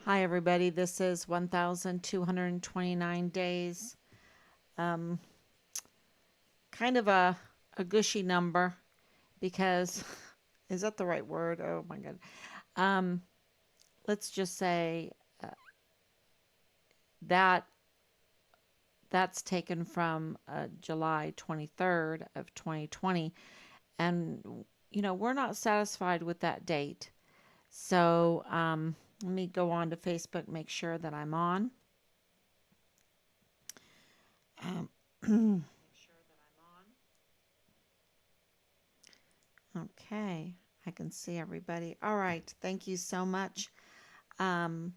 Hi, everybody. This is 1,229 days. Um, kind of a gushy number because, is that the right word? Oh my God. Um, let's just say uh, that that's taken from July 23rd of 2020. And, we're not satisfied with that date. So let me go on to Facebook, make sure that I'm on. Um, Okay, I can see everybody. All right, thank you so much. Um,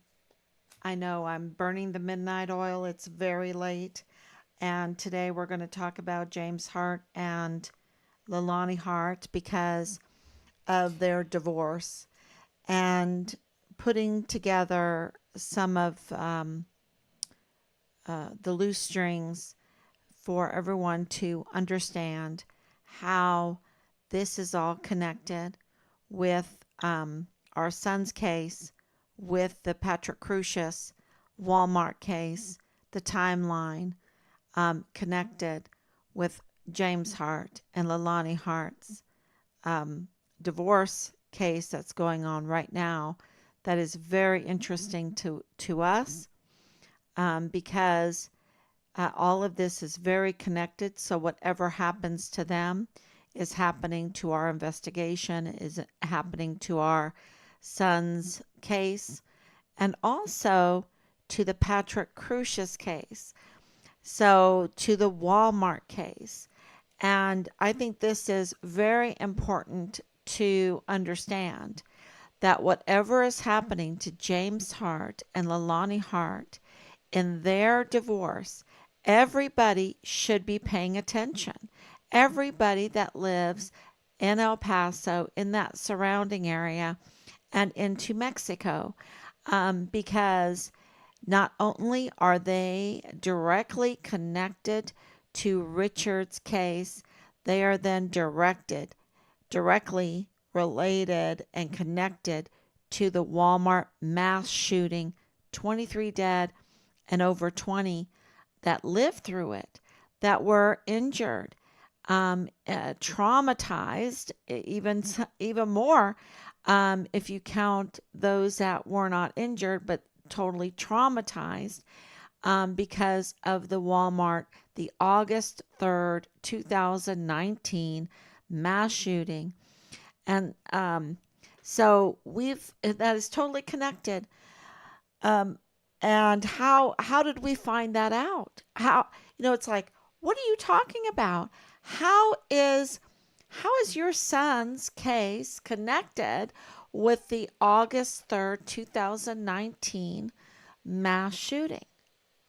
I know I'm burning the midnight oil. It's very late, and today we're going to talk about James Hart and Leilani Hart because of their divorce and putting together some of the loose strings for everyone to understand how this is all connected with our son's case, with the Patrick Crucius Walmart case, the timeline connected with James Hart and Leilani Hart's um, divorce case that's going on right now. That is very interesting to us because all of this is very connected. So whatever happens to them is happening to our investigation, is happening to our son's case, and also to the Patrick Crucius case. So to the Walmart case. And I think this is very important to understand that whatever is happening to James Hart and Leilani Hart in their divorce, everybody should be paying attention. Everybody that lives in El Paso, in that surrounding area, and into Mexico, because not only are they directly connected to Richard's case, they are then directly related and connected to the Walmart mass shooting, 23 dead and over 20 that lived through it, that were injured, traumatized, even more if you count those that were not injured but totally traumatized because of the August 3rd, 2019 mass shooting. And so that is totally connected. Um, and how did we find that out? It's like, what are you talking about? How is how is your son's case connected with the August 3rd, 2019 mass shooting,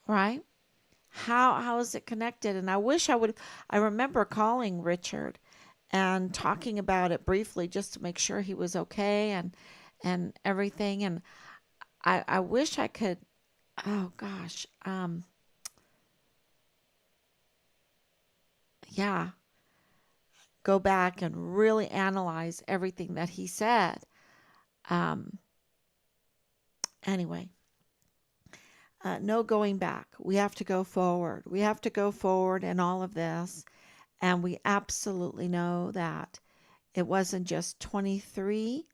right? How is it connected? And I remember calling Richard and talking about it briefly just to make sure he was okay and everything. And I wish I could, oh gosh, yeah, go back and really analyze everything that he said. Um, anyway, no going back. We have to go forward. We have to go forward in all of this. And we absolutely know that it wasn't just 23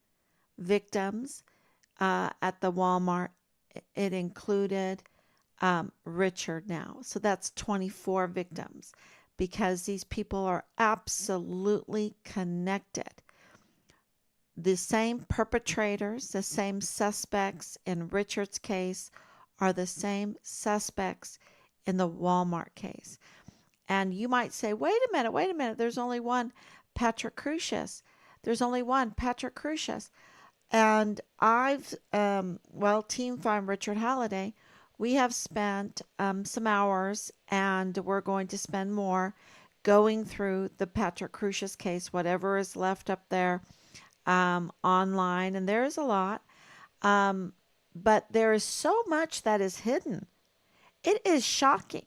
victims at the Walmart, it included Richard now. So that's 24 victims because these people are absolutely connected. The same perpetrators, the same suspects in Richard's case are the same suspects in the Walmart case. And you might say, wait a minute, there's only one Patrick Crucius. There's only one Patrick Crucius. And Team Farm Richard Halliday, we have spent some hours and we're going to spend more going through the Patrick Crucius case, whatever is left up there online. And there is a lot, um, but there is so much that is hidden. It is shocking.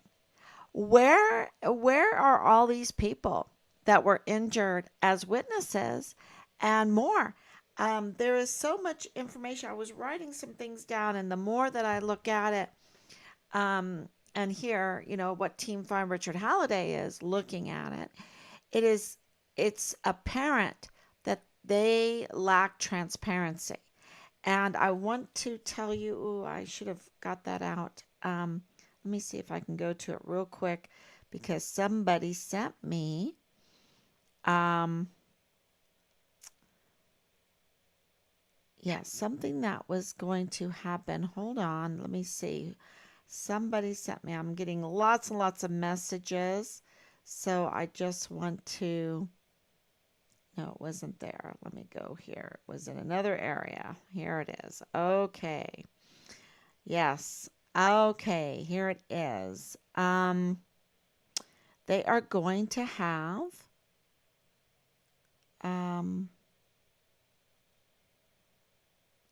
Where are all these people that were injured as witnesses and more? There is so much information. I was writing some things down, and the more that I look at it, and hear, what Team Farm Richard Halliday is looking at it, it is it's apparent that they lack transparency. And I want to tell you, ooh, I should have got that out. Let me see if I can go to it real quick because somebody sent me um yeah, something that was going to happen. Hold on, let me see. Somebody sent me. I'm getting lots and lots of messages. So I just want to no, it wasn't there. Let me go here. It was in another area. Here it is. Okay. Yes. Okay, here it is. They are going to have um,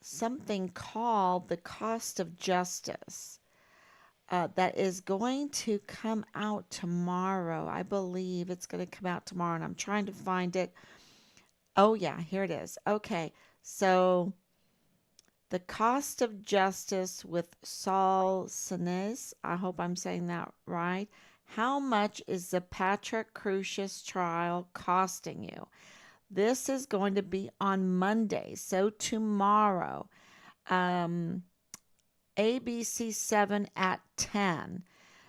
something called the cost of justice that is going to come out tomorrow. I believe it's going to come out tomorrow, and I'm trying to find it. Oh, yeah, here it is. Okay, so the cost of justice with Saul Sinez. I hope I'm saying that right. How much is the Patrick Crucius trial costing you? This is going to be on Monday, so tomorrow. Um, ABC 7 at 10.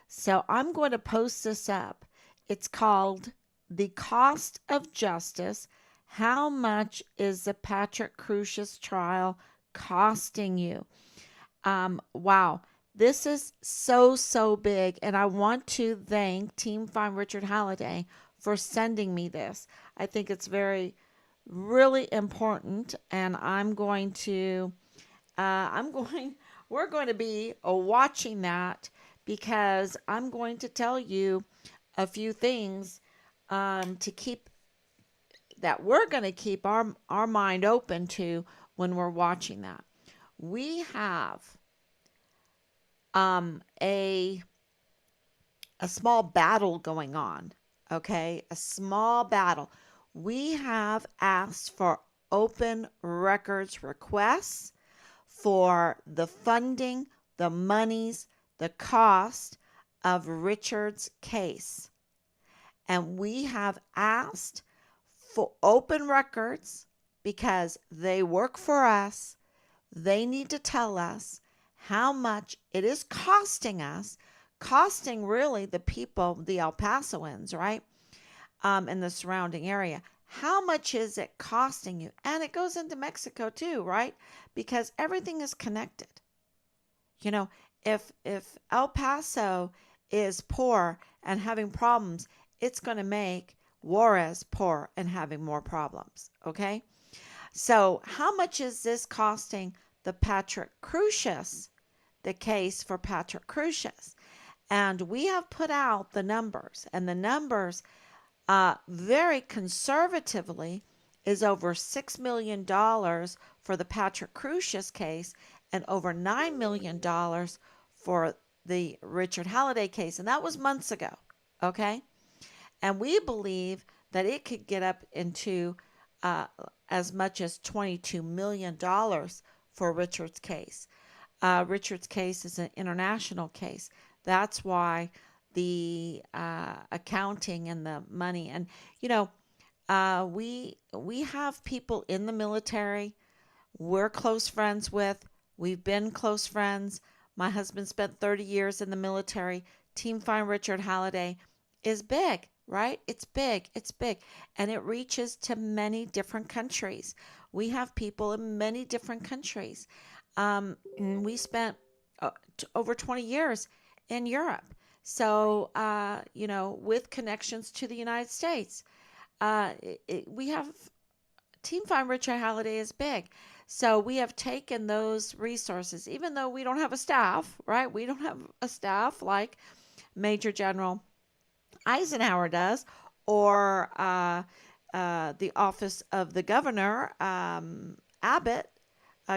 So I'm going to post this up. It's called The Cost of Justice. How much is the Patrick Crucius trial costing you? Wow. This is so, so big. And I want to thank Team Find Richard Halliday for sending me this. I think it's really important. And I'm going, we're going to be watching that because I'm going to tell you a few things to keep that we're going to keep our mind open to when we're watching that. We have a small battle going on. Okay, a small battle. We have asked for open records requests for the funding, the monies, the cost of Richard's case. And we have asked for open records because they work for us. They need to tell us how much it is costing us, costing really the people, the El Pasoans, right? In the surrounding area. How much is it costing you? And it goes into Mexico too, right? Because everything is connected. You know, if El Paso is poor and having problems, it's going to make Juarez poor and having more problems. Okay. So, how much is this costing the Patrick Crucius, the case for Patrick Crucius? And we have put out the numbers, and the numbers very conservatively is over $6 million dollars for the Patrick Crucius case and over $9 million dollars for the Richard Halliday case. And that was months ago. Okay. And we believe that it could get up into uh, as much as $22 million dollars for Richard's case. Richard's case is an international case. That's why the accounting and the money and you know we have people in the military we're close friends with. We've been close friends. My husband spent 30 years in the military. Team Find Richard Halliday is big, right? It's big. It's big. And it reaches to many different countries. We have people in many different countries. We spent over 20 years in Europe. So, with connections to the United States, we have Team Find Richard Halliday is big. So we have taken those resources, even though we don't have a staff, right? We don't have a staff like Major General Eisenhower does, or the office of the governor, Abbott,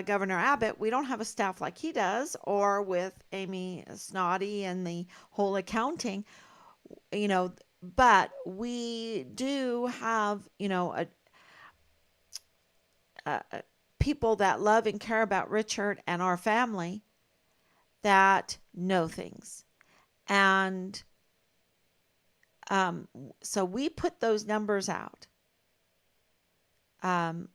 Governor Abbott. We don't have a staff like he does, or with Amy Snoddy and the whole accounting, you know. But we do have, people that love and care about Richard and our family that know things. And so we put those numbers out. Um,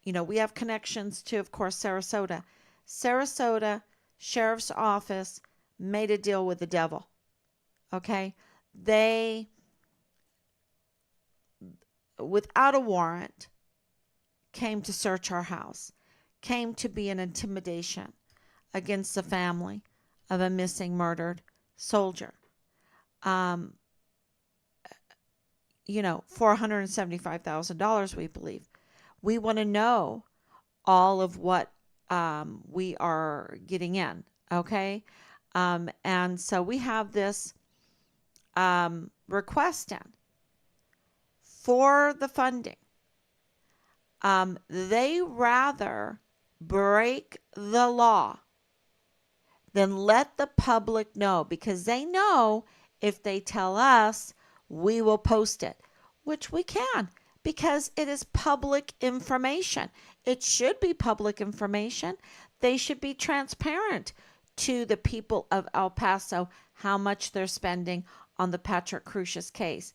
we have connections to, of course, Sarasota. Sarasota Sheriff's Office made a deal with the devil. Okay? They, without a warrant, came to search our house, came to be an intimidation against the family of a missing, murdered soldier. Um, $475,000, we believe. We want to know all of what we are getting in, okay? And so we have this request in for the funding. They rather break the law than let the public know, because they know if they tell us, we will post it, which we can because it is public information. It should be public information. They should be transparent to the people of El Paso how much they're spending on the Patrick Crucius case.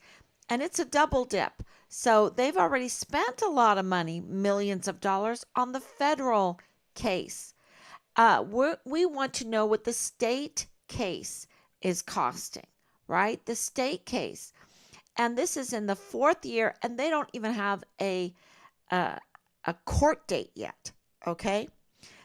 And it's a double dip. So they've already spent a lot of money, millions of dollars, on the federal case. We want to know what the state case is costing, right? The state case. And this is in the fourth year, and they don't even have a court date yet, okay?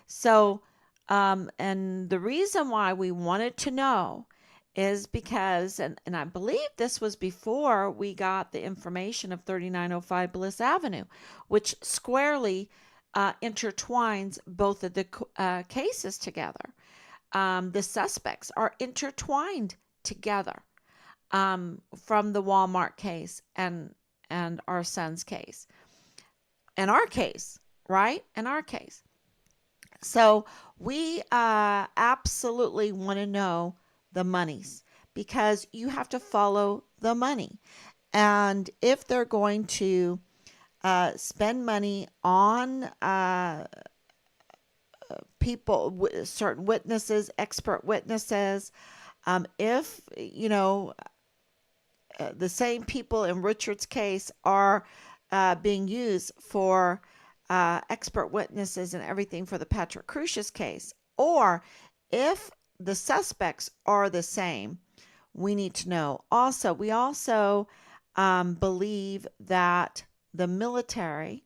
So, and the reason why we wanted to know is because, and I believe this was before we got the information of 3905 Bliss Avenue, which squarely intertwines both of the cases together. The suspects are intertwined together from the Walmart case and our son's case. In our case, right? In our case. So we absolutely want to know the monies, because you have to follow the money. And if they're going to spend money on people, certain witnesses, expert witnesses, if, the same people in Richard's case are being used for expert witnesses and everything for the Patrick Crucius case, or if the suspects are the same, we need to know. Also, we also believe that the military,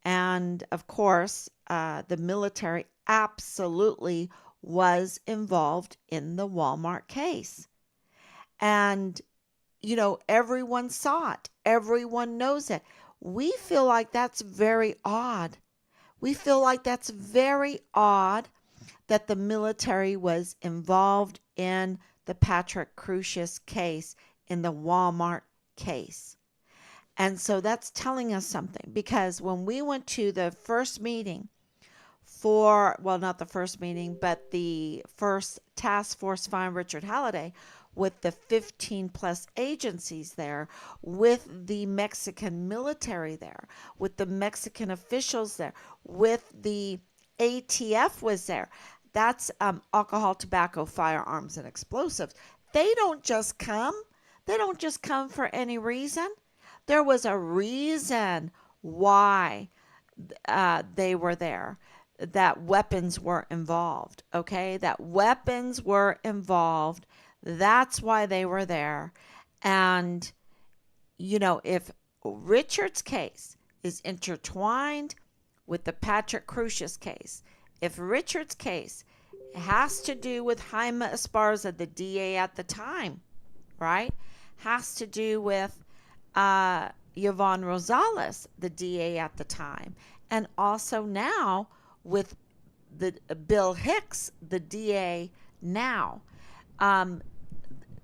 and of course, the military absolutely was involved in the Walmart case. And, everyone saw it. Everyone knows it. We feel like that's very odd. We feel like that's very odd that the military was involved in the Patrick Crucius case, in the Walmart case. And so that's telling us something, because when we went to the first meeting not the first meeting, but the first task force find Richard Halliday, with the 15 plus agencies there, with the Mexican military there, with the Mexican officials there, with the ATF was there. That's alcohol, tobacco, firearms, and explosives. They don't just come. They don't just come for any reason. There was a reason why they were there, that weapons were involved, okay? That weapons were involved. That's why they were there. And, if Richard's case is intertwined with the Patrick Crucius case, if Richard's case has to do with Jaime Esparza, the DA at the time, right? Has to do with Yvonne Rosales, the DA at the time, and also now with the Bill Hicks, the DA now.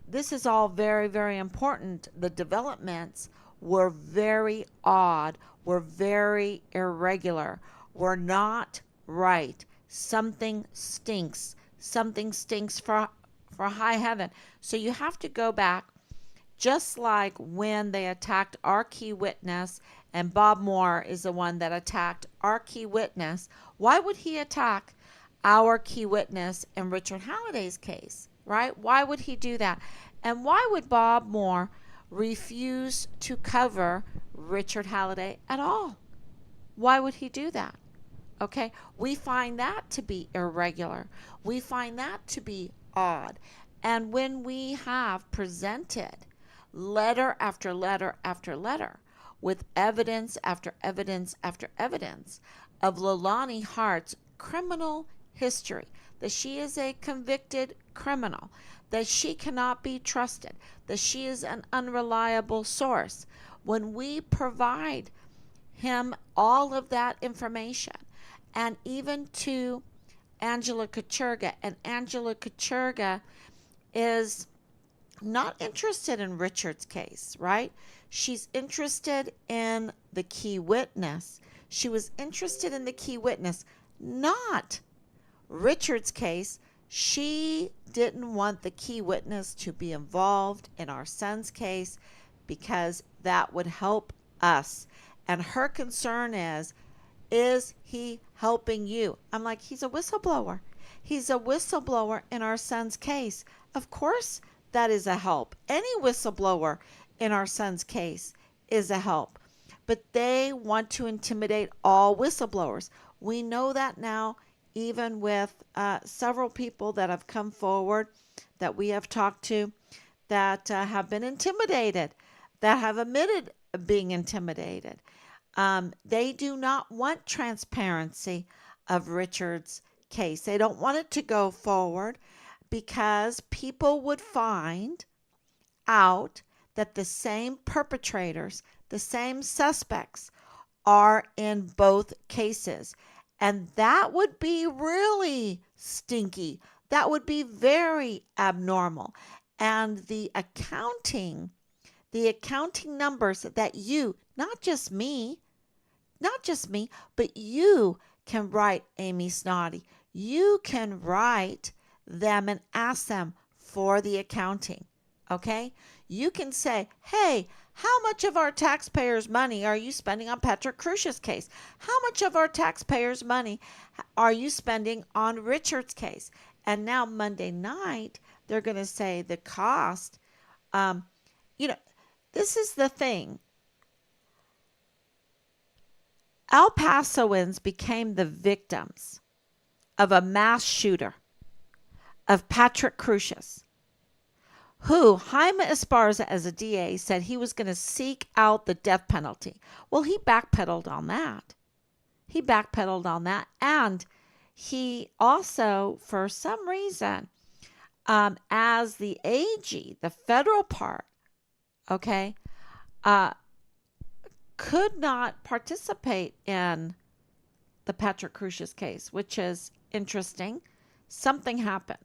This is all very, very important. The developments were very odd, were very irregular, were not right. Something stinks. Something stinks for high heaven. So you have to go back, just like when they attacked our key witness And Bob Moore is the one that attacked our key witness. Why would he attack our key witness in Richard Halliday's case, right? Why would he do that? And why would Bob Moore refuse to cover Richard Halliday at all? Why would he do that? Okay, we find that to be irregular. We find that to be odd. And when we have presented letter after letter after letter with evidence after evidence after evidence of Leilani Hart's criminal history, that she is a convicted criminal, that she cannot be trusted, that she is an unreliable source, when we provide him all of that information, and even to Angela Kucherga, and Angela Kucherga is not interested in Richard's case, right? She's interested in the key witness. She was interested in the key witness, not Richard's case. She didn't want the key witness to be involved in our son's case because that would help us. And her concern is he helping you? I'm like, he's a whistleblower. He's a whistleblower in our son's case. Of course, that is a help. Any whistleblower in our son's case is a help. But they want to intimidate all whistleblowers. We know that now, even with several people that have come forward that we have talked to that have been intimidated, that have admitted being intimidated. They do not want transparency of Richard's case. They don't want it to go forward because people would find out that the same perpetrators, the same suspects are in both cases. And that would be really stinky. That would be very abnormal. And the accounting numbers that you, not just me, but you can write Amy Snoddy. You can write them and ask them for the accounting. Okay? You can say, hey, how much of our taxpayers' money are you spending on Patrick Crucia's case? How much of our taxpayers' money are you spending on Richard's case? And now Monday night, they're going to say the cost. This is the thing. El Pasoans became the victims of a mass shooter, of Patrick Crucius, who Jaime Esparza, as a DA, said he was going to seek out the death penalty. Well, he backpedaled on that. And he also, for some reason, as the AG, the federal part, okay, could not participate in the Patrick Crucius case, which is interesting. Something happened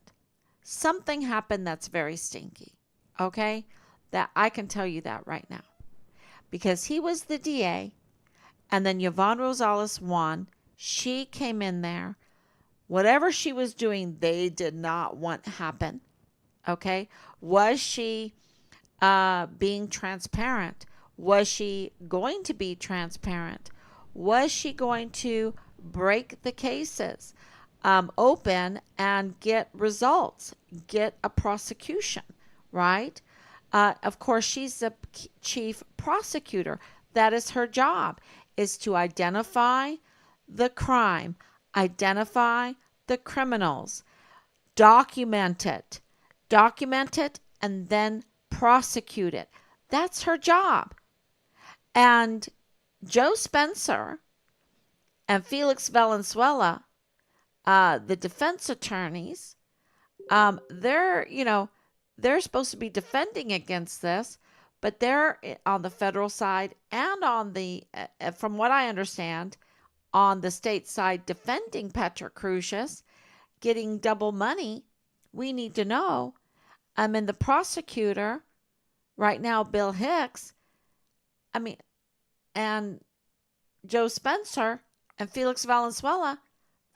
that's very stinky. Okay? That I can tell you that right now. Because he was the DA, and then Yvonne Rosales won. She came in there. Whatever she was doing, they did not want happen. Okay? Was she being transparent? Was she going to be transparent? Was she going to break the cases open and get results, get a prosecution, right? Of course, she's the chief prosecutor. That is her job, is to identify the crime, identify the criminals, document it, and then prosecute it. That's her job. And Joe Spencer and Felix Valenzuela, the defense attorneys, they're supposed to be defending against this, but they're on the federal side and on the, from what I understand, on the state side defending Patrick Crucius, getting double money. We need to know. And the prosecutor right now, Bill Hicks, and Joe Spencer and Felix Valenzuela,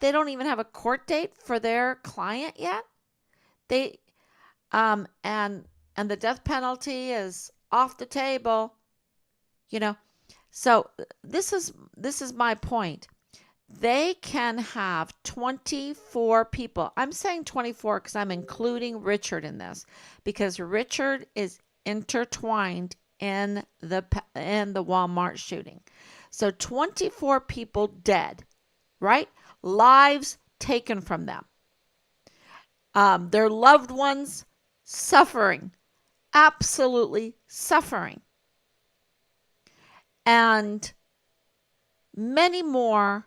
they don't even have a court date for their client yet. They and the death penalty is off the table. So this is my point. They can have 24 people. I'm saying 24 because I'm including Richard in this, because Richard is intertwined in the Walmart shooting. So 24 people dead, right? Lives taken from them. Their loved ones suffering, absolutely suffering. And many more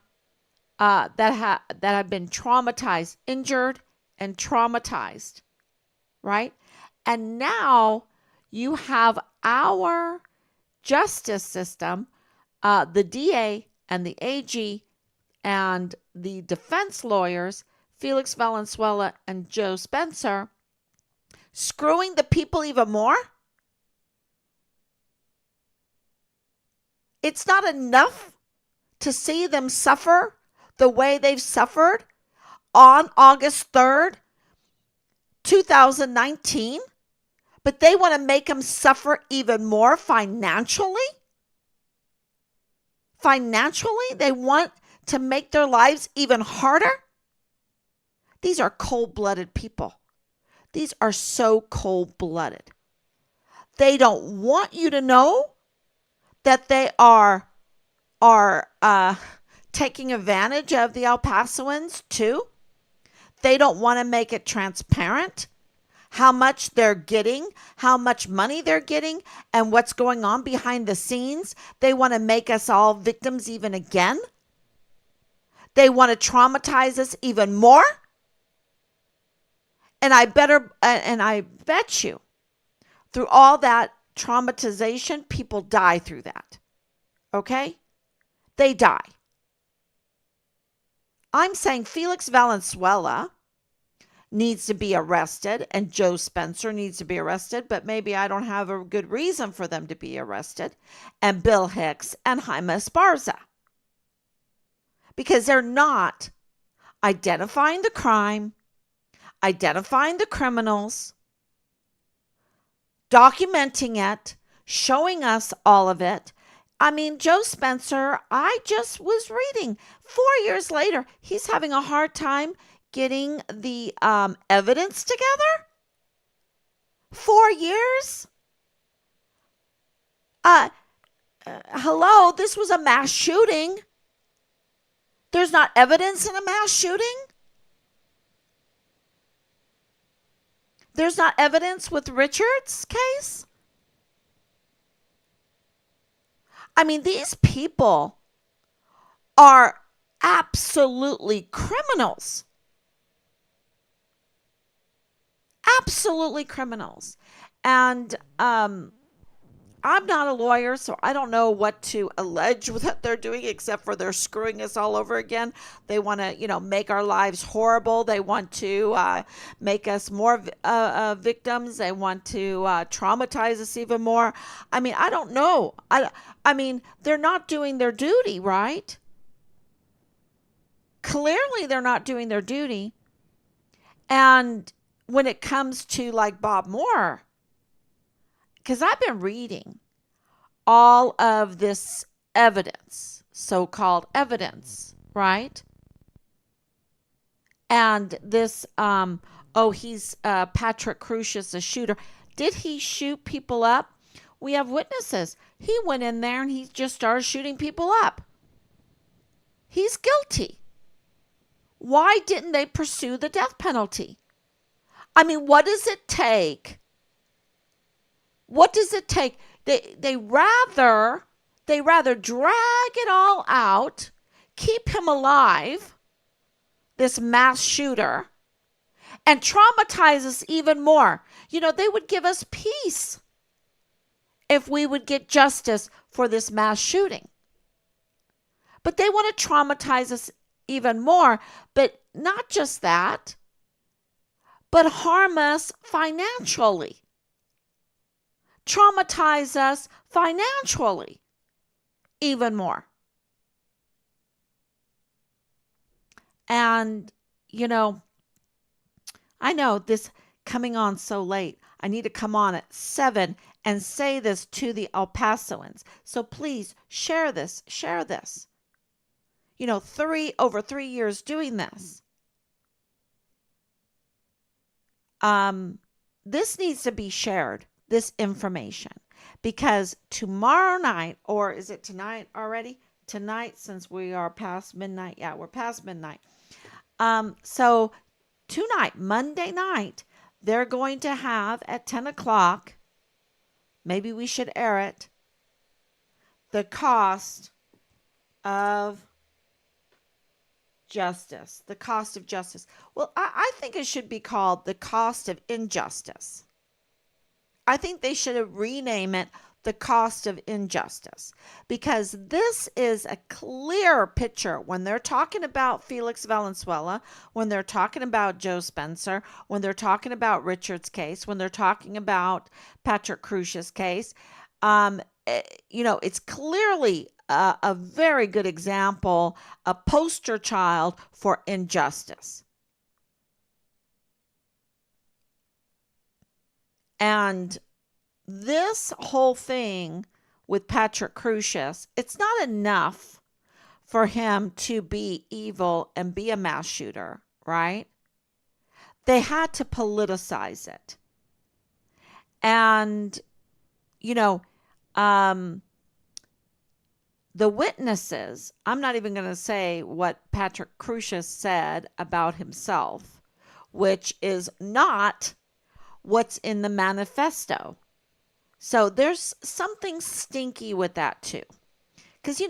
that have been traumatized, injured, and traumatized, right? And now you have our justice system, the DA and the AG and the defense lawyers, Felix Valenzuela and Joe Spencer, screwing the people even more. It's not enough to see them suffer the way they've suffered on August 3rd, 2019, but they want to make them suffer even more financially. Financially, they want to make their lives even harder. These are cold-blooded people. These are so cold-blooded. They don't want you to know that they are taking advantage of the El Pasoans too. They don't want to make it transparent how much they're getting, how much money they're getting, and what's going on behind the scenes. They want to make us all victims even again. They want to traumatize us even more. And I bet you through all that traumatization, people die through that. Okay? They die. I'm saying Felix Valenzuela needs to be arrested and Joe Spencer needs to be arrested, but maybe I don't have a good reason for them to be arrested, and Bill Hicks and Jaime Esparza, because they're not identifying the crime, identifying the criminals, documenting it, showing us all of it. I mean, Joe Spencer, I just was reading 4 years later, he's having a hard time getting the evidence together. 4 years? Hello, this was a mass shooting. There's not evidence in a mass shooting. There's not evidence with Richard's case. I mean, these people are absolutely criminals. Absolutely criminals. And I'm not a lawyer, so I don't know what to allege that they're doing, except for they're screwing us all over again. They want to, make our lives horrible. They want to make us more victims. They want to traumatize us even more. I mean, I don't know. I mean, they're not doing their duty, right? Clearly, they're not doing their duty. And when it comes to like Bob Moore, because I've been reading all of this evidence, so-called evidence, right? And this, he's Patrick Crucius, a shooter. Did he shoot people up? We have witnesses. He went in there and he just started shooting people up. He's guilty. Why didn't they pursue the death penalty? I mean, what does it take? What does it take? They rather drag it all out, keep him alive, this mass shooter, and traumatize us even more. They would give us peace if we would get justice for this mass shooting. But they want to traumatize us even more. But not just that, but harm us financially. Traumatize us financially even more. And, I know this coming on so late. I need to come on at 7 and say this to the El Pasoans. So please share this, share this. Over 3 years doing this. This needs to be shared, this information, because tomorrow night, or is it tonight already? Tonight, since we are past midnight. Yeah, we're past midnight. So tonight, Monday night, they're going to have at 10 o'clock, maybe we should air it, the cost of justice. The cost of justice. Well, I think it should be called the cost of injustice. I think they should rename it the cost of injustice, because this is a clear picture when they're talking about Felix Valenzuela, when they're talking about Joe Spencer, when they're talking about Richard's case, when they're talking about Patrick Crucia's case. It's clearly a very good example, a poster child for injustice. And this whole thing with Patrick Crucius, it's not enough for him to be evil and be a mass shooter, right? They had to politicize it. And, the witnesses, I'm not even going to say what Patrick Crucius said about himself, which is not what's in the manifesto. So there's something stinky with that too. Because,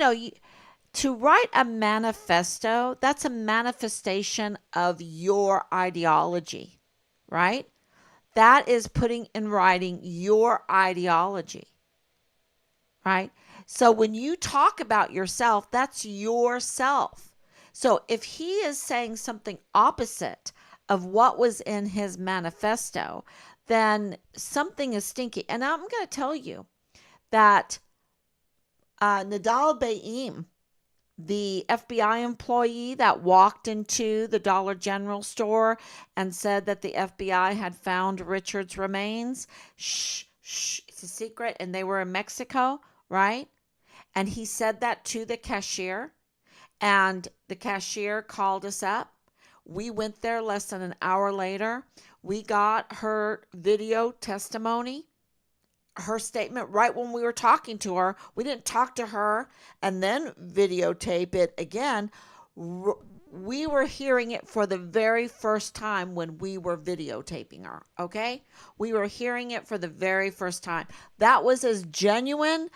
to write a manifesto, that's a manifestation of your ideology, right? That is putting in writing your ideology, right? So when you talk about yourself, that's yourself. So if he is saying something opposite of what was in his manifesto, then something is stinky. And I'm going to tell you that Nadal Baim, the FBI employee that walked into the Dollar General store and said that the FBI had found Richard's remains, it's a secret, and they were in Mexico, right? And he said that to the cashier, and the cashier called us up. We went there less than an hour later. We got her video testimony, her statement right when we were talking to her. We didn't talk to her and then videotape it again. We were hearing it for the very first time when we were videotaping her, okay? We were hearing it for the very first time. That was as genuine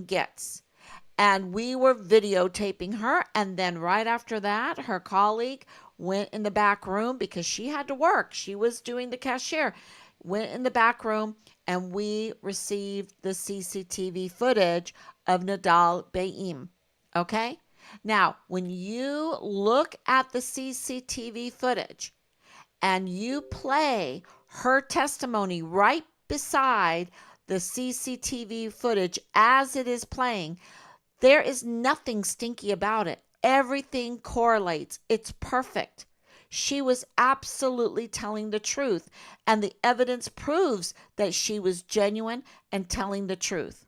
gets. And we were videotaping her, and then right after that, her colleague went in the back room because she had to work. She was doing the cashier. Went in the back room, and we received the CCTV footage of Nadal Baim, okay? Now, when you look at the CCTV footage and you play her testimony right beside the CCTV footage as it is playing, there is nothing stinky about it. Everything correlates. It's perfect. She was absolutely telling the truth, and the evidence proves that she was genuine and telling the truth.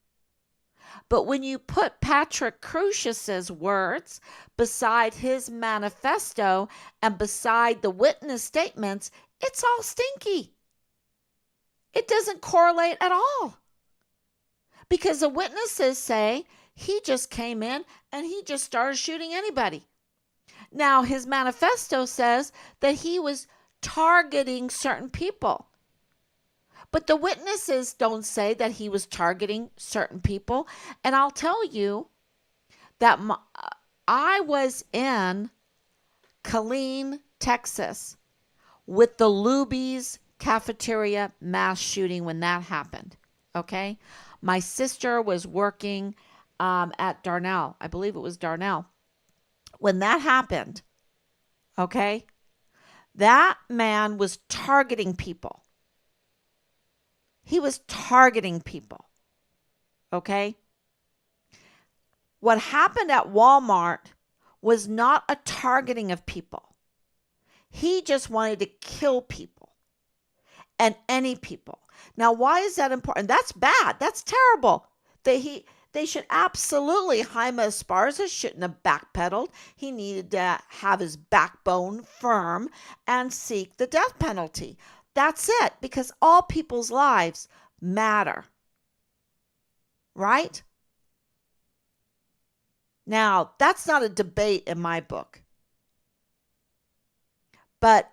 But when you put Patrick Crucius's words beside his manifesto and beside the witness statements, it's all stinky. It doesn't correlate at all. Because the witnesses say he just came in and he just started shooting anybody. Now, his manifesto says that he was targeting certain people. But the witnesses don't say that he was targeting certain people. And I'll tell you that I was in Killeen, Texas, with the Luby's cafeteria mass shooting when that happened. Okay? My sister was working at Darnell. I believe it was Darnell. When that happened, okay, that man was targeting people. He was targeting people, okay? What happened at Walmart was not a targeting of people. He just wanted to kill people, and any people. Now, why is that important? That's bad. That's terrible. They should absolutely, Jaime Esparza shouldn't have backpedaled. He needed to have his backbone firm and seek the death penalty. That's it, because all people's lives matter, right? Now, that's not a debate in my book. But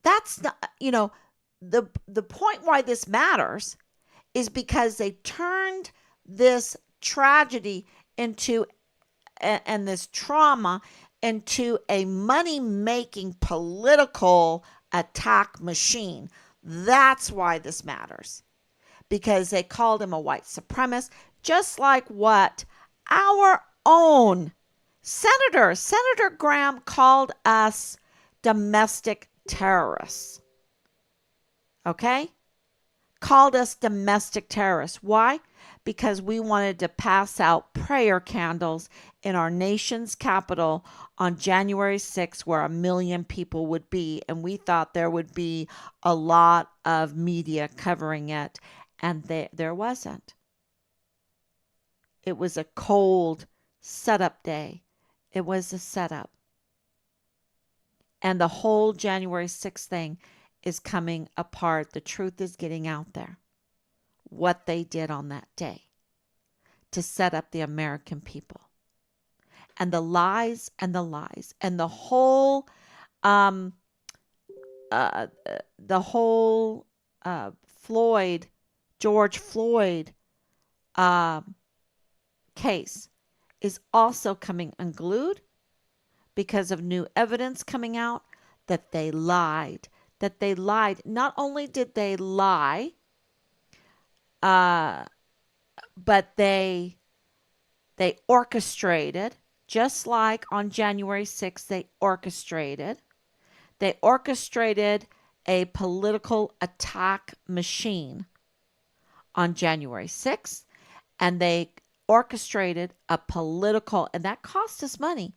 that's not, the point why this matters is because they turned this tragedy into and this trauma into a money-making political attack machine. That's why this matters. Because they called him a white supremacist, just like what our own Senator Graham called us domestic terrorists. Okay? Called us domestic terrorists. Why? Because we wanted to pass out prayer candles in our nation's capital on January 6th, where 1 million people would be. And we thought there would be a lot of media covering it. And there wasn't. It was a cold setup day. It was a setup. And the whole January 6th thing is coming apart. The truth is getting out there. What they did on that day to set up the American people. And the lies and the lies. And the whole George Floyd case is also coming unglued because of new evidence coming out that they lied. That they lied. Not only did they lie, but they orchestrated, just like on January 6th, they orchestrated a political attack machine on January 6th, and they orchestrated a political, and that cost us money,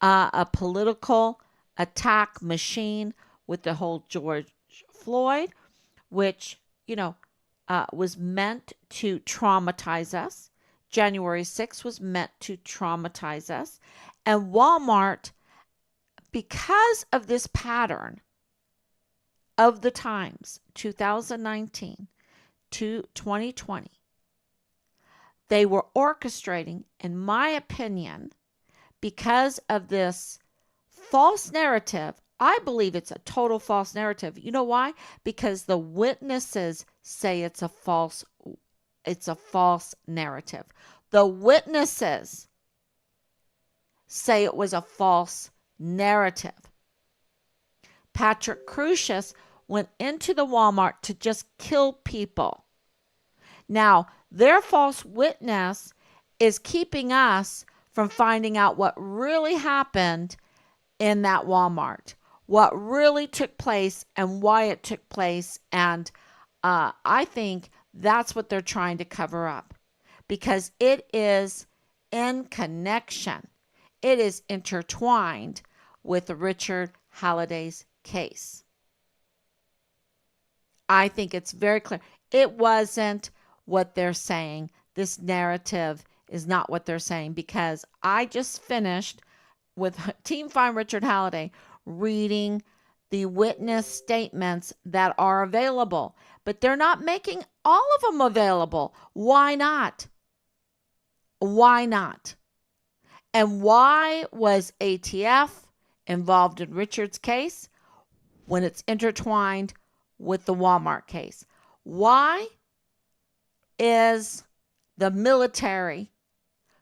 a political attack machine with the whole George Floyd, which, was meant to traumatize us. January 6th was meant to traumatize us. And Walmart, because of this pattern of the times, 2019 to 2020, they were orchestrating, in my opinion, because of this false narrative. I believe it's a total false narrative. You know why? Because the witnesses say it's a false narrative. The witnesses say it was a false narrative. Patrick Crusius went into the Walmart to just kill people. Now, their false witness is keeping us from finding out what really happened in that Walmart, what really took place and why it took place. And I think that's what they're trying to cover up, because it is in connection. It is intertwined with Richard Halliday's case. I think it's very clear. It wasn't what they're saying. This narrative is not what they're saying, because I just finished with Team Find Richard Halliday reading the witness statements that are available, but they're not making all of them available. Why not? Why not? And why was ATF involved in Richard's case when it's intertwined with the Walmart case? Why is the military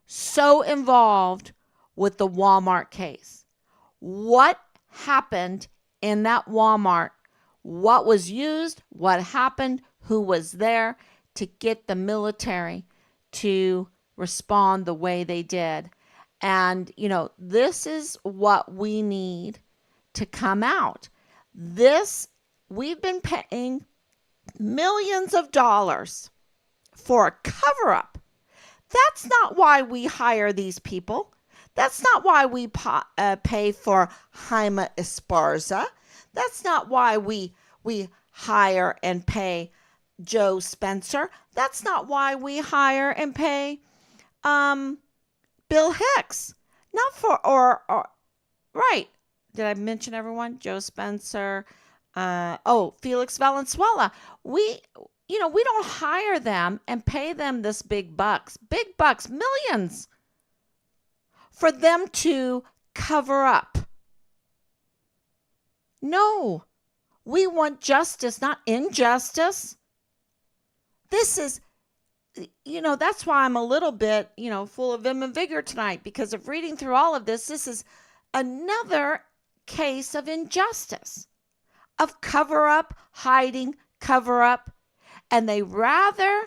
so involved with the Walmart case? What happened in that Walmart? What was used? What happened? Who was there to get the military to respond the way they did? And, this is what we need to come out. We've been paying millions of dollars for a cover-up. That's not why we hire these people. That's not why we pay for Jaime Esparza. That's not why we we hire and pay Joe Spencer. That's not why we hire and pay um, Bill Hicks. Not for, or right. Did I mention everyone? Joe Spencer. Felix Valenzuela. We, we don't hire them and pay them this big bucks, millions for them to cover up. No, we want justice, not injustice. This is, that's why I'm a little bit, full of vim and vigor tonight, because of reading through all of this. This is another case of injustice, of cover up, hiding, cover up. And they rather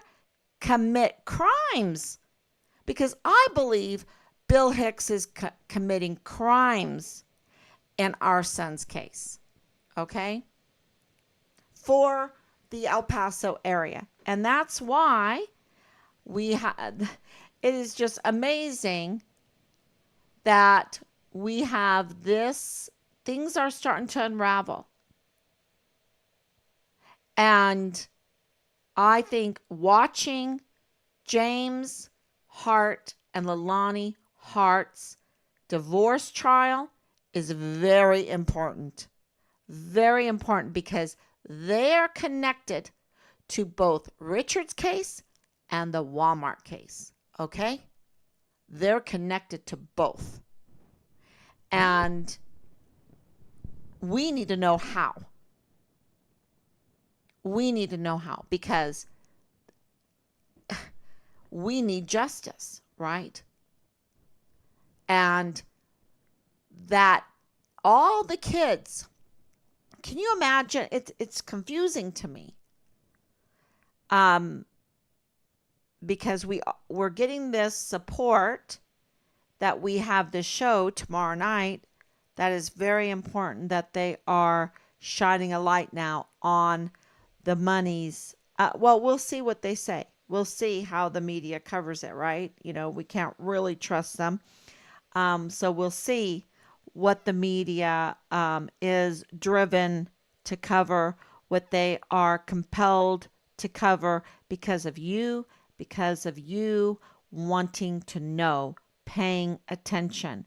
commit crimes, because I believe Bill Hicks is committing crimes in our son's case, okay, for the El Paso area. And that's why it is just amazing that we have this, things are starting to unravel. And I think watching James Hart and Leilani Hart's divorce trial is very important. Very important, because they are connected to both Richard's case and the Walmart case. Okay? They're connected to both. And we need to know how. We need to know how, because we need justice, right? And that all the kids, can you imagine? It's confusing to me. Because we're getting this support that we have this show tomorrow night. That is very important, that they are shining a light now on the monies. Well, we'll see what they say. We'll see how the media covers it, right? We can't really trust them. So we'll see what the media is driven to cover, what they are compelled to cover because of you wanting to know, paying attention.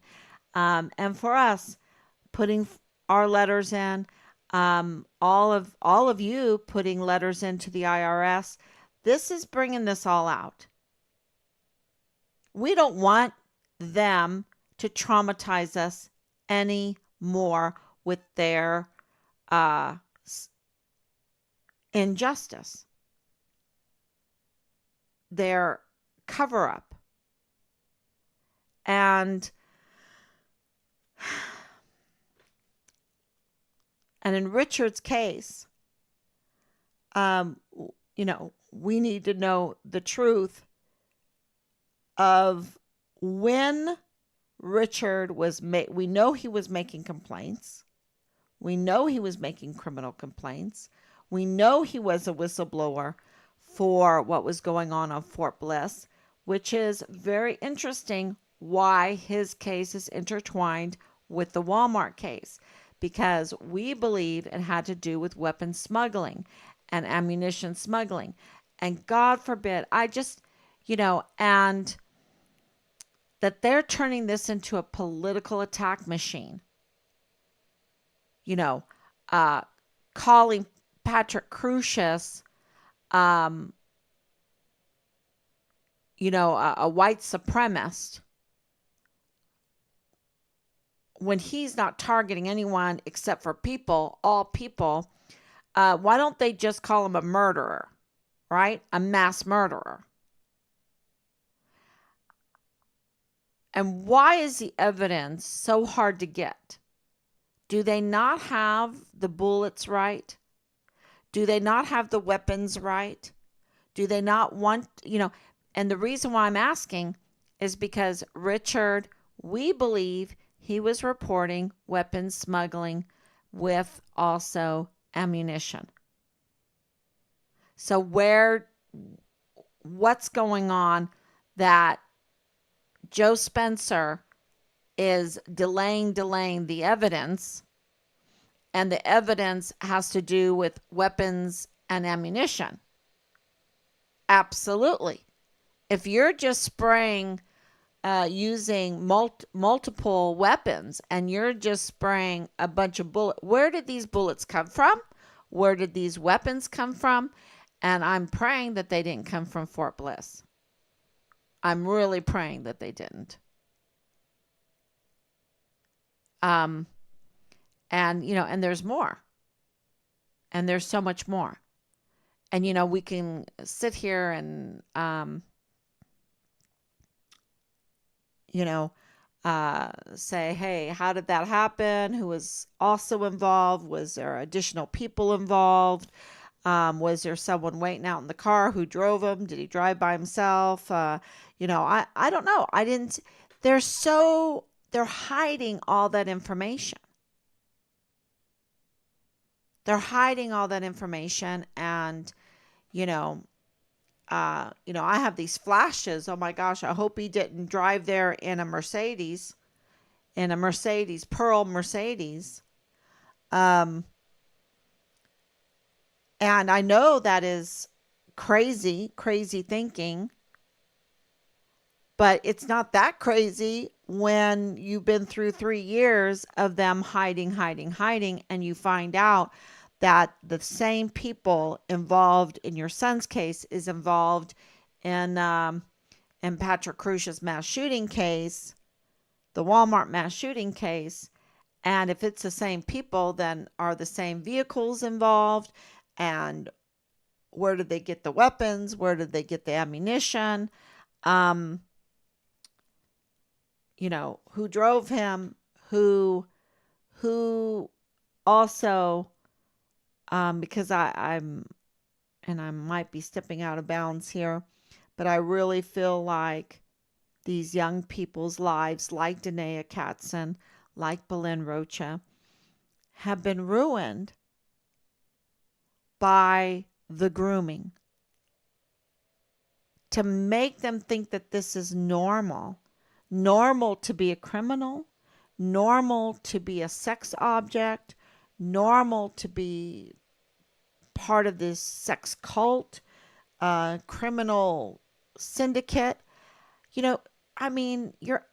And for us, putting our letters in, all of you putting letters into the IRS, this is bringing this all out. We don't want them to traumatize us any more with their injustice, their cover up. And in Richard's case, we need to know the truth of when Richard was we know he was making complaints. We know he was making criminal complaints. We know he was a whistleblower for what was going on Fort Bliss, which is very interesting why his case is intertwined with the Walmart case, because we believe it had to do with weapons smuggling and ammunition smuggling. And God forbid, and that they're turning this into a political attack machine. Calling Patrick Crusius, a white supremacist, when he's not targeting anyone except for all people. Why don't they just call him a murderer, right? A mass murderer. And why is the evidence so hard to get? Do they not have the bullets right? Do they not have the weapons right? Do they not want, and the reason why I'm asking is because Richard, we believe he was reporting weapons smuggling with also ammunition. So what's going on that Joe Spencer is delaying the evidence, and the evidence has to do with weapons and ammunition. Absolutely. If you're just spraying using multiple weapons and you're just spraying a bunch of bullets, where did these bullets come from? Where did these weapons come from? And I'm praying that they didn't come from Fort Bliss. I'm really praying that they didn't. Um, and, and there's more. And there's so much more. And, we can sit here and, you know, say, hey, how did that happen? Who was also involved? Was there additional people involved? Was there someone waiting out in the car who drove him? Did he drive by himself? I don't know. I didn't. They're hiding all that information. They're hiding all that information, and you know, I have these flashes. Oh my gosh! I hope he didn't drive there in a Mercedes, Pearl Mercedes. Um, and I know that is crazy, crazy thinking, but it's not that crazy when you've been through 3 years of them hiding, hiding, hiding, and you find out that the same people involved in your son's case is involved in Patrick Crush's mass shooting case, the Walmart mass shooting case. And if it's the same people, then are the same vehicles involved? And where did they get the weapons? Where did they get the ammunition? Um, who drove him? Who also, because and I might be stepping out of bounds here, but I really feel like these young people's lives, like Danae Katzen, like Belen Rocha, have been ruined by the grooming to make them think that this is normal to be a criminal, normal to be a sex object, normal to be part of this sex cult, criminal syndicate. You're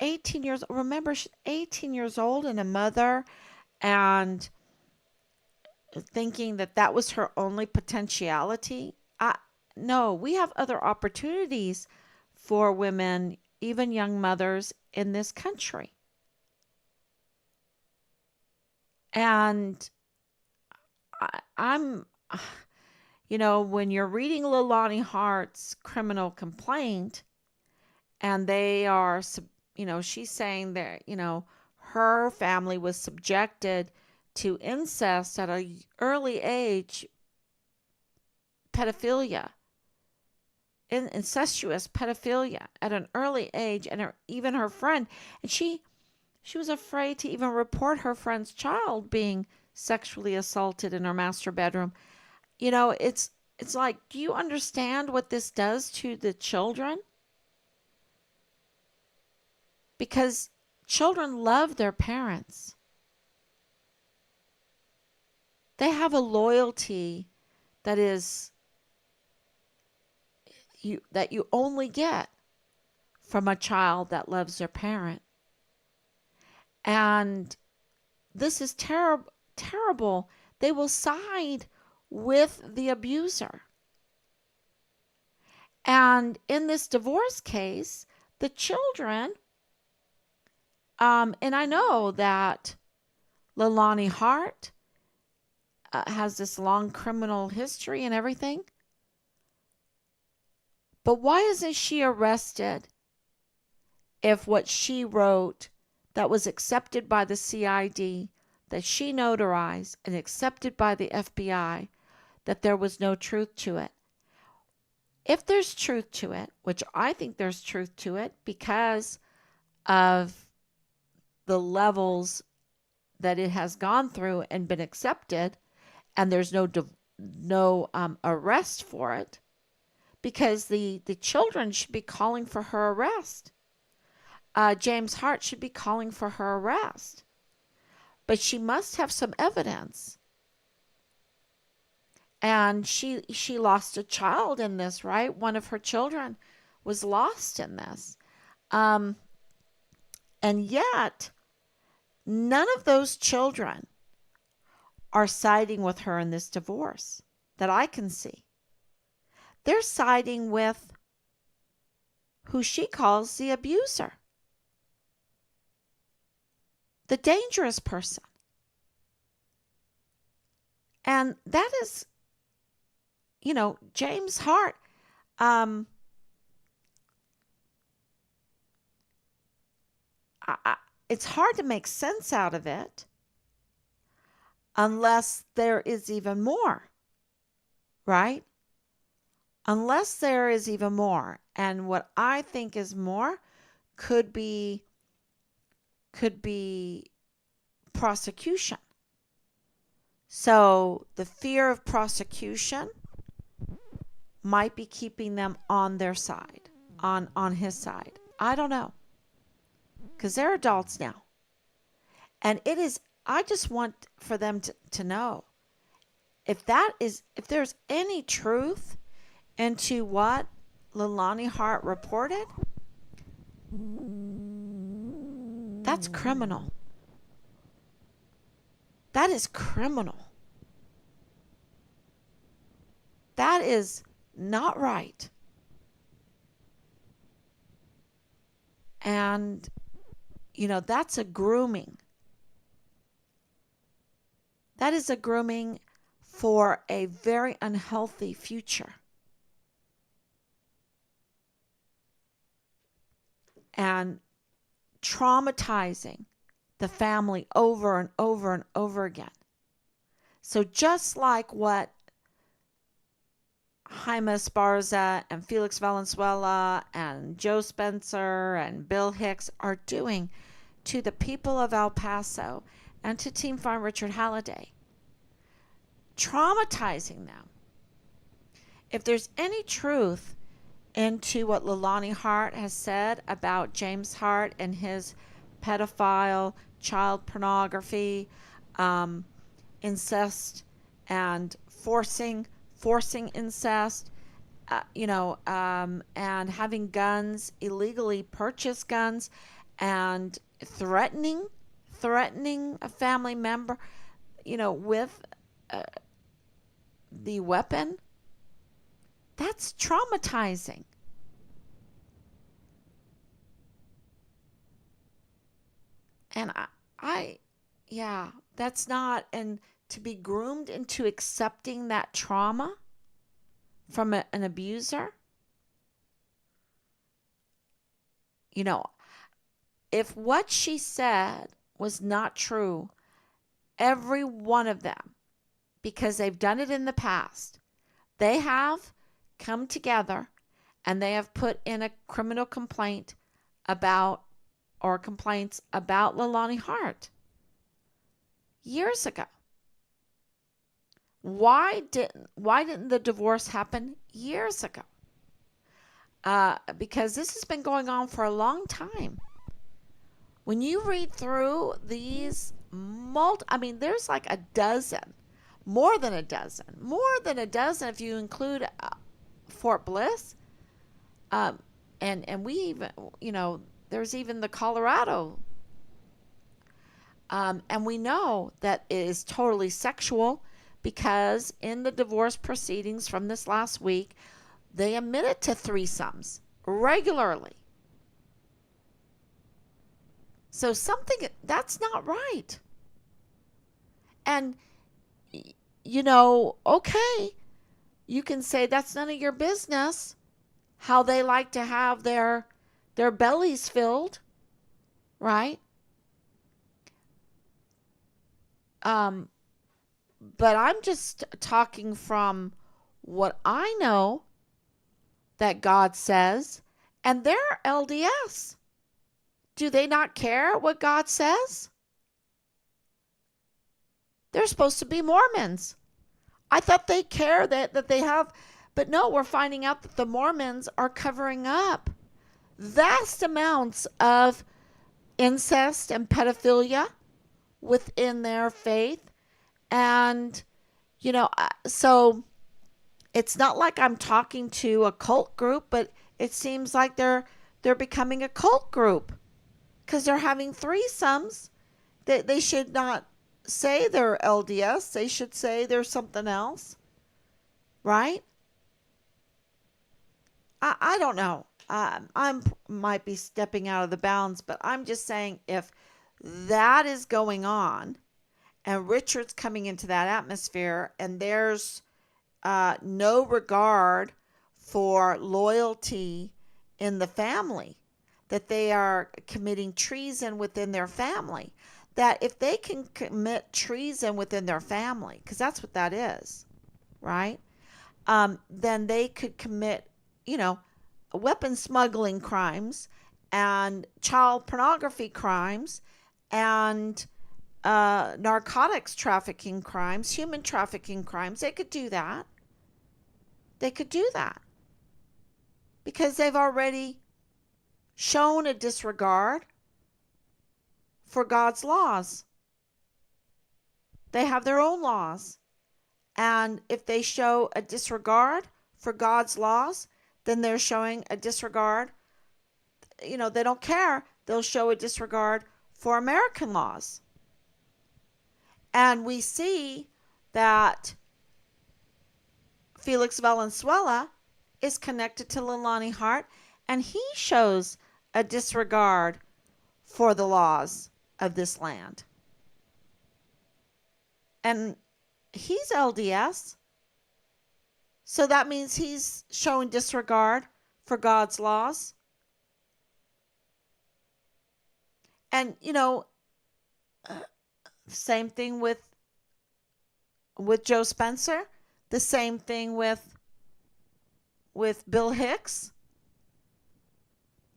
18 years old. Remember, she's 18 years old and a mother, and thinking that that was her only potentiality. No, we have other opportunities for women, even young mothers in this country. And I'm, when you're reading Leilani Hart's criminal complaint, and they are, she's saying that, her family was subjected to incest at an early age, pedophilia, incestuous pedophilia at an early age, and even her friend, and she was afraid to even report her friend's child being sexually assaulted in her master bedroom. It's like, do you understand what this does to the children? Because children love their parents. They have a loyalty that is that you only get from a child that loves their parent. And this is terrible. They will side with the abuser. And in this divorce case, the children, and I know that Leilani Hart has this long criminal history and everything. But why isn't she arrested if what she wrote that was accepted by the CID, that she notarized and accepted by the FBI, that there was no truth to it? If there's truth to it, which I think there's truth to it because of the levels that it has gone through and been accepted, and there's no arrest for it, because the children should be calling for her arrest. James Hart should be calling for her arrest. but she must have some evidence. And she lost a child in this, right? One of her children was lost in this. And yet, none of those children are siding with her in this divorce that I can see. They're siding with who she calls the abuser, the dangerous person. And that is, James Hart. It's hard to make sense out of it unless there is even more, right? Unless there is even more. And what I think is more could be prosecution. So the fear of prosecution might be keeping them on their side, on his side. I don't know. Because they're adults now. And I just want for them to know if there's any truth into what Leilani Hart reported, that's criminal. That is criminal. That is not right. And, that's a grooming. That is a grooming for a very unhealthy future. And traumatizing the family over and over and over again. So just like what Jaime Esparza and Felix Valenzuela and Joe Spencer and Bill Hicks are doing to the people of El Paso and to Team Farm Richard Halliday, traumatizing them. If there's any truth into what Leilani Hart has said about James Hart and his pedophile, child pornography, incest, and forcing incest, and having guns, illegally purchased guns, and threatening a family member, with the weapon, that's traumatizing. And that's not, and to be groomed into accepting that trauma from an abuser, if what she said was not true, every one of them, because they've done it in the past, they have come together and they have put in a criminal complaint complaints about Leilani Hart years ago. Why didn't the divorce happen years ago? Because this has been going on for a long time. When you read through these there's like a dozen, more than a dozen if you include Fort Bliss. And we even, there's even the Colorado. And we know that it is totally sexual because in the divorce proceedings from this last week, they admitted to threesomes regularly. So that's not right. And, okay, you can say that's none of your business how they like to have their bellies filled, right? But I'm just talking from what I know that God says, and they're LDS. Do they not care what God says? They're supposed to be Mormons. I thought they care that they have, but no, we're finding out that the Mormons are covering up vast amounts of incest and pedophilia within their faith. And, so it's not like I'm talking to a cult group, but it seems like they're becoming a cult group because they're having threesomes. They should not say they're LDS. They should say they're something else, right? I don't know. I might be stepping out of the bounds, but I'm just saying if that is going on and Richard's coming into that atmosphere and there's no regard for loyalty in the family, that they are committing treason within their family, that if they can commit treason within their family, because that's what that is, right? Then they could commit, you know, weapon smuggling crimes and child pornography crimes and narcotics trafficking crimes, human trafficking crimes. They could do that. They could do that because they've already shown a disregard for God's laws. They have their own laws. And if they show a disregard for God's laws, then they're showing a disregard. They don't care. They'll show a disregard for American laws. And we see that Felix Valenzuela is connected to Leilani Hart, and he shows a disregard for the laws of this land. And he's LDS. So that means he's showing disregard for God's laws. And, same thing with Joe Spencer. The same thing with Bill Hicks.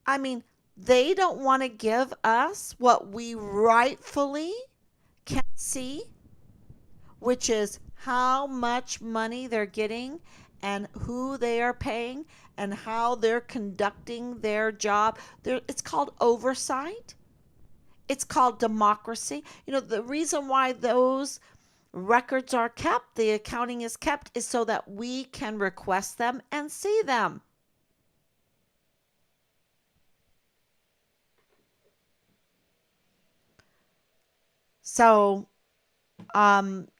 I mean, they don't want to give us what we rightfully can see, which is how much money they're getting and who they are paying and how they're conducting their job. It's called oversight. It's called democracy. The reason why those records are kept, the accounting is kept, is so that we can request them and see them. So,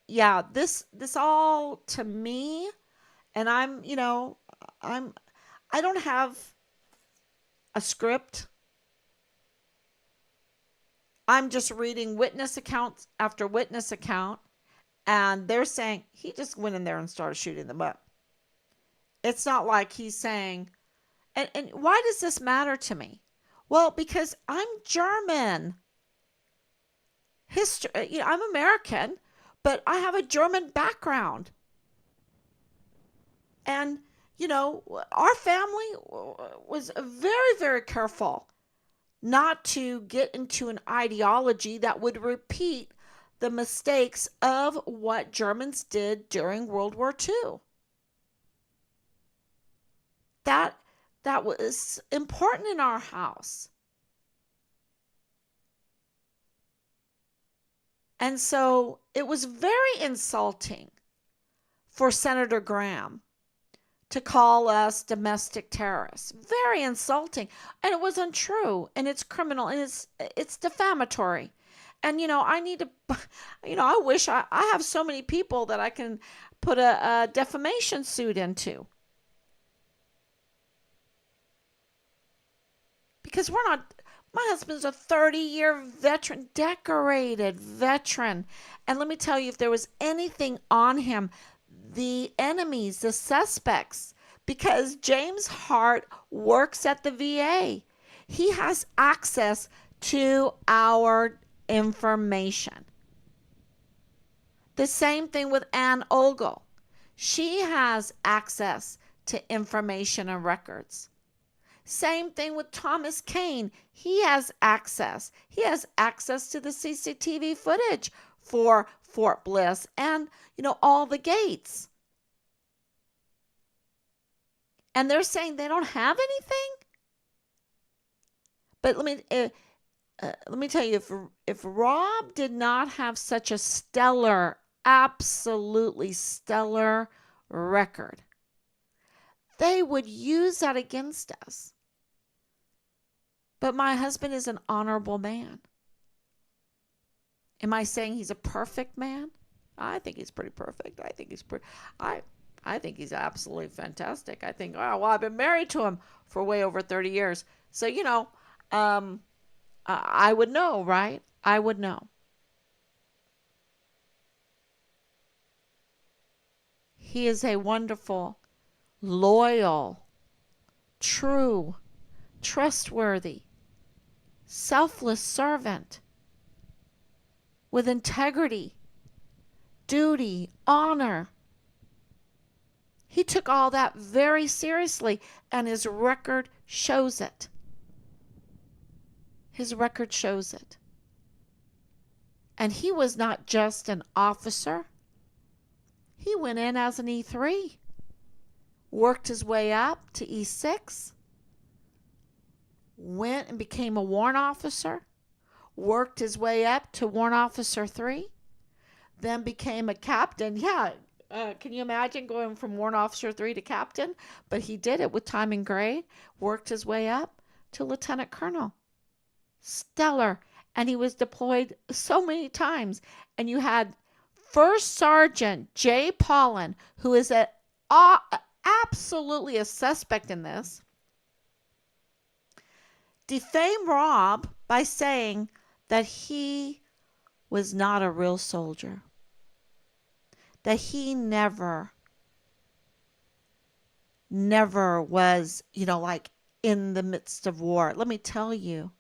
yeah, this all to me, and I don't have a script. I'm just reading witness accounts after witness account, and they're saying he just went in there and started shooting them up. It's not like he's saying, and why does this matter to me? Well, because I'm German. History, I'm American, but I have a German background. And, our family was very, very careful not to get into an ideology that would repeat the mistakes of what Germans did during World War II. That was important in our house. And so it was very insulting for Senator Graham to call us domestic terrorists. Very insulting. And it was untrue, and it's criminal, and it's defamatory. And I need to I wish I have so many people that I can put a defamation suit into. Because my husband's a 30-year veteran, decorated veteran. And let me tell you, if there was anything on him, the enemies, the suspects, because James Hart works at the VA, he has access to our information. The same thing with Ann Ogle. She has access to information and records. Same thing with Thomas Kane. He has access. He has access to the CCTV footage for Fort Bliss and, all the gates. And they're saying they don't have anything? But let me tell you, if Rob did not have such a stellar, absolutely stellar record, they would use that against us. But my husband is an honorable man. Am I saying he's a perfect man? I think he's pretty perfect. I I think he's absolutely fantastic. I think, oh, well, I've been married to him for way over 30 years. So, um, I would know, right? I would know. He is a wonderful, loyal, true, trustworthy, selfless servant with integrity, duty, honor. He took all that very seriously, and his record shows it. His record shows it. And he was not just an officer. He went in as an E3, worked his way up to E6, went and became a warrant officer, worked his way up to warrant officer 3, then became a captain. Yeah, can you imagine going from warrant officer 3 to captain? But he did it with time and grade, worked his way up to lieutenant colonel. Stellar. And he was deployed so many times. And you had First Sergeant Jay Paulin, who is absolutely a suspect in this, defame Rob by saying that he was not a real soldier, that he never was, like in the midst of war. Let me tell you,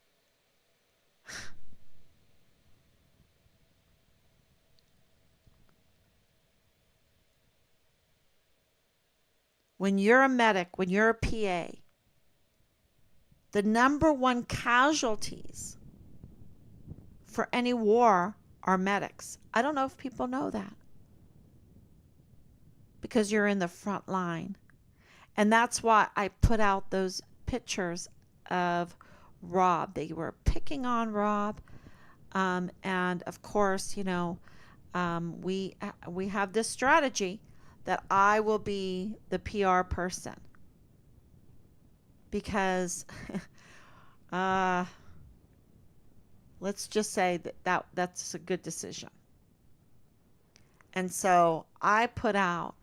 when you're a medic, when you're a PA, the number one casualties for any war are medics. I don't know if people know that, because you're in the front line. And that's why I put out those pictures of Rob. They were picking on Rob. And of course, we have this strategy that I will be the PR person, because let's just say that's a good decision. And so I put out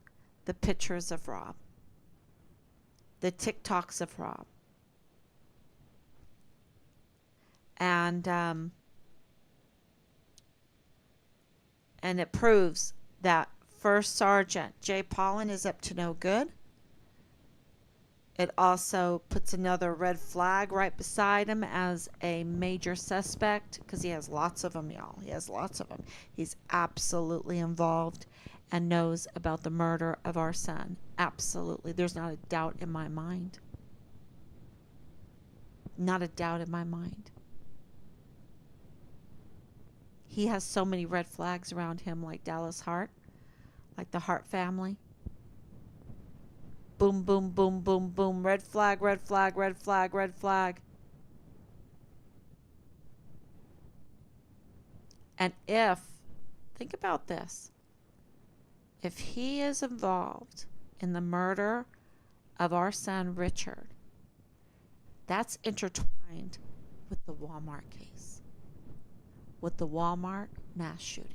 the pictures of Rob, the TikToks of Rob, and it proves that First Sergeant Jay Paulin is up to no good. It also puts another red flag right beside him as a major suspect, because he has lots of them, y'all. He has lots of them. He's absolutely involved and knows about the murder of our son. Absolutely. There's not a doubt in my mind. Not a doubt in my mind. He has so many red flags around him, like Dallas Hart, like the Hart family. Boom, boom, boom, boom, boom. Red flag, red flag, red flag, red flag. And think about this, if he is involved in the murder of our son Richard, that's intertwined with the Walmart case, with the Walmart mass shooting.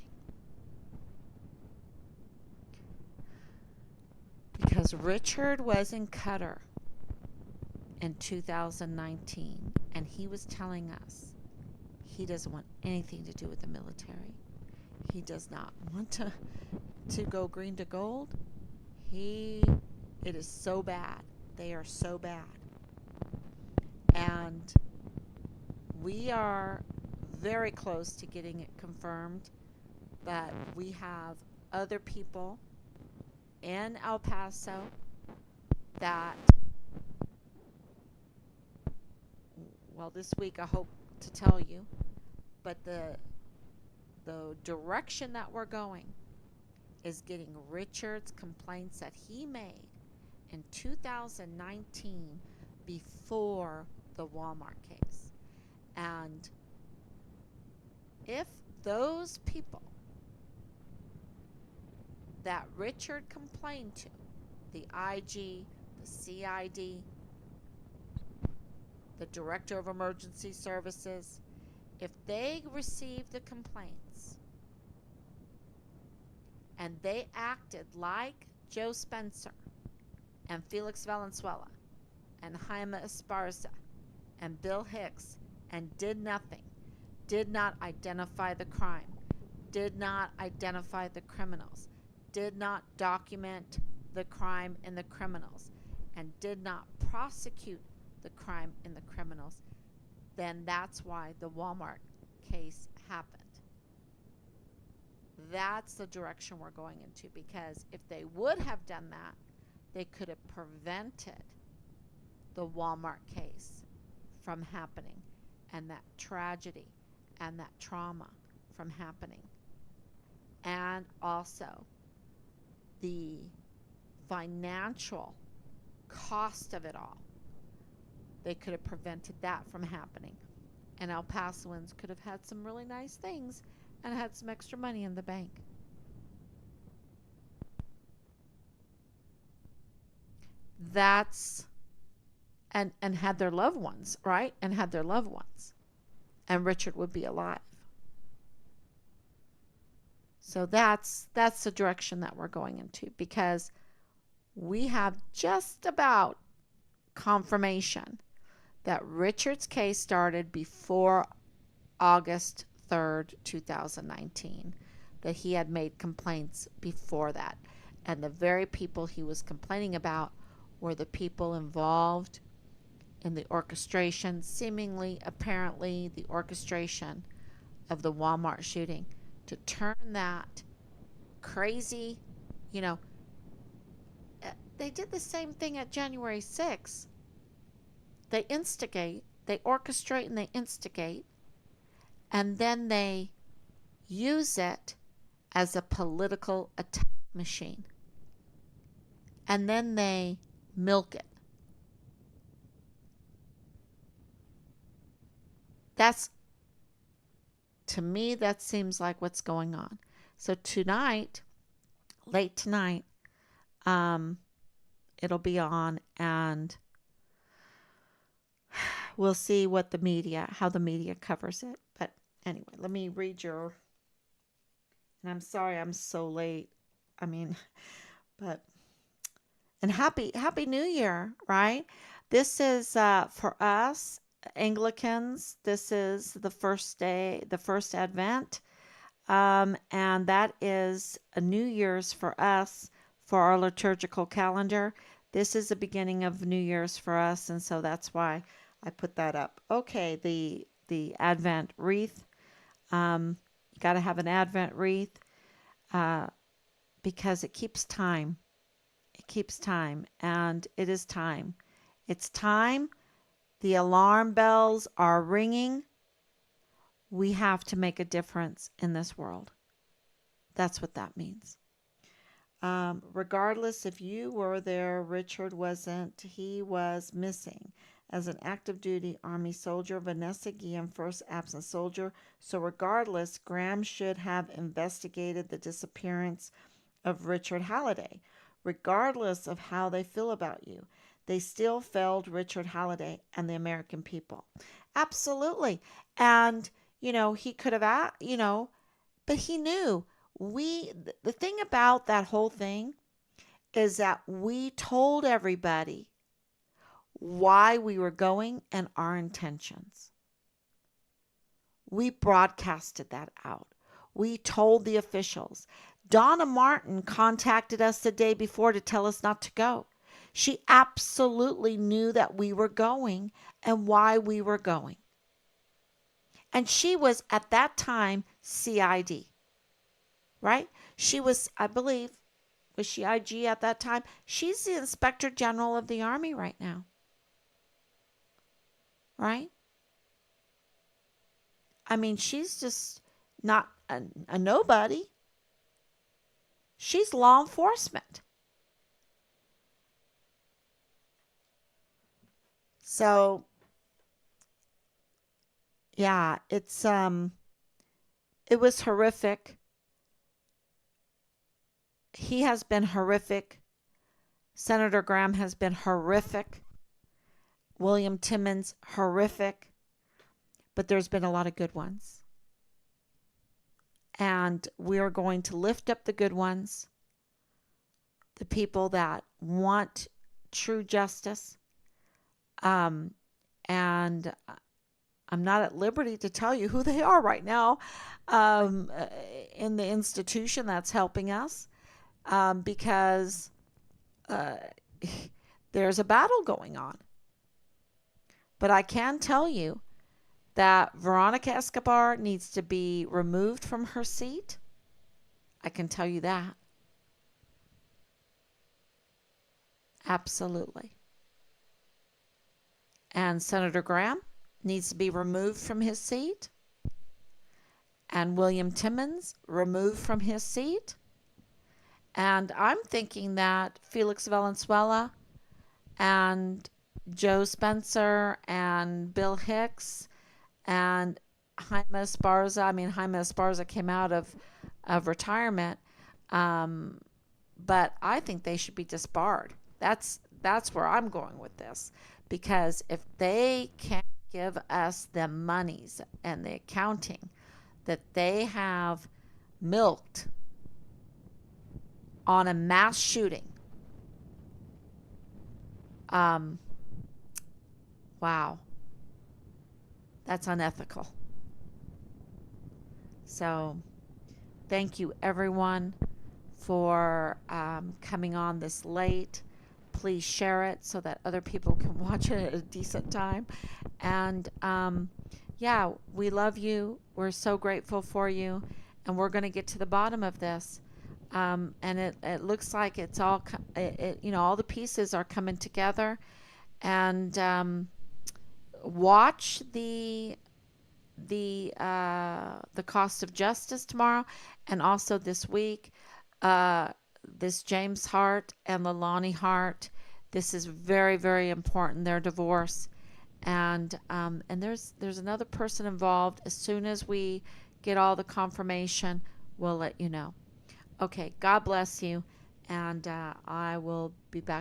Because Richard was in Qatar in 2019, and he was telling us he doesn't want anything to do with the military. He does not want to go green to gold. It is so bad. They are so bad. And we are very close to getting it confirmed, but we have other people in El Paso that, well, this week I hope to tell you, but the direction that we're going is getting Richard's complaints that he made in 2019 before the Walmart case. And If those people that Richard complained to, the IG, the CID, the Director of Emergency Services, if they received the complaints and they acted like Joe Spencer and Felix Valenzuela and Jaime Esparza and Bill Hicks and did nothing, did not identify the crime, did not identify the criminals, did not document the crime and the criminals, and did not prosecute the crime and the criminals, then that's why the Walmart case happened. That's the direction we're going into, because if they would have done that, they could have prevented the Walmart case from happening and that tragedy and that trauma from happening. And also the financial cost of it all. They could have prevented that from happening. And El Pasoans could have had some really nice things and had some extra money in the bank. That's and had their loved ones, right? And had their loved ones. And Richard would be alive. So that's the direction that we're going into, because we have just about confirmation that Richard's case started before August 3rd, 2019, that he had made complaints before that. And the very people he was complaining about were the people involved in the orchestration, seemingly, apparently, the orchestration of the Walmart shooting, to turn that crazy, you know, they did the same thing at January 6th. They instigate, they orchestrate, and they instigate, and then they use it as a political attack machine. And then they milk it. That's, to me, that seems like what's going on. So tonight, late tonight, it'll be on, and we'll see what the media, how the media covers it. But anyway, let me read your, and I'm sorry I'm so late. I mean, but, and happy New Year, right? This is for us Anglicans. This is the first day, the first Advent, and that is a New Year's for us for our liturgical calendar. This is the beginning of New Year's for us, and so that's why I put that up. Okay, the Advent wreath. You got to have an Advent wreath uh, because it keeps time. It keeps time, and it is time. It's time. The alarm bells are ringing. We have to make a difference in this world. That's what that means. Regardless if you were there, Richard wasn't. He was missing. As an active duty Army soldier, Vanessa Guillen, first absent soldier. So, regardless, Graham should have investigated the disappearance of Richard Halliday. Regardless of how they feel about you, they still failed Richard Halliday and the American people. Absolutely. And, he could have, but he knew. The thing about that whole thing is that we told everybody why we were going and our intentions. We broadcasted that out. We told the officials. Donna Martin contacted us the day before to tell us not to go. She absolutely knew that we were going and why we were going. And she was at that time CID, right? She was, I believe, was she IG at that time? She's the Inspector General of the Army right now, right? I mean, she's just not a nobody. She's law enforcement. So, yeah, it's It was horrific. He has been horrific. Senator Graham has been horrific. William Timmons, horrific. But there's been a lot of good ones. And we are going to lift up the good ones, the people that want true justice. And I'm not at liberty to tell you who they are right now in the institution that's helping us because there's a battle going on. But I can tell you that Veronica Escobar needs to be removed from her seat. I can tell you that. Absolutely. And Senator Graham needs to be removed from his seat. And William Timmons removed from his seat. And I'm thinking that Felix Valenzuela and Joe Spencer and Bill Hicks and Jaime Esparza. I mean, Jaime Esparza came out of retirement, but I think they should be disbarred. That's where I'm going with this, because if they can't give us the monies and the accounting that they have milked on a mass shooting, wow, that's unethical. So thank you, everyone, for coming on this late. Please share it so that other people can watch it at a decent time. And yeah, we love you. We're so grateful for you. And we're going to get to the bottom of this. And it looks like it's all, all the pieces are coming together. And watch the cost of justice tomorrow, and also this week, this James Hart and Leilani Hart. This is very, very important, their divorce. And there's another person involved. As soon as we get all the confirmation, we'll let you know. Okay, God bless you, and I will be back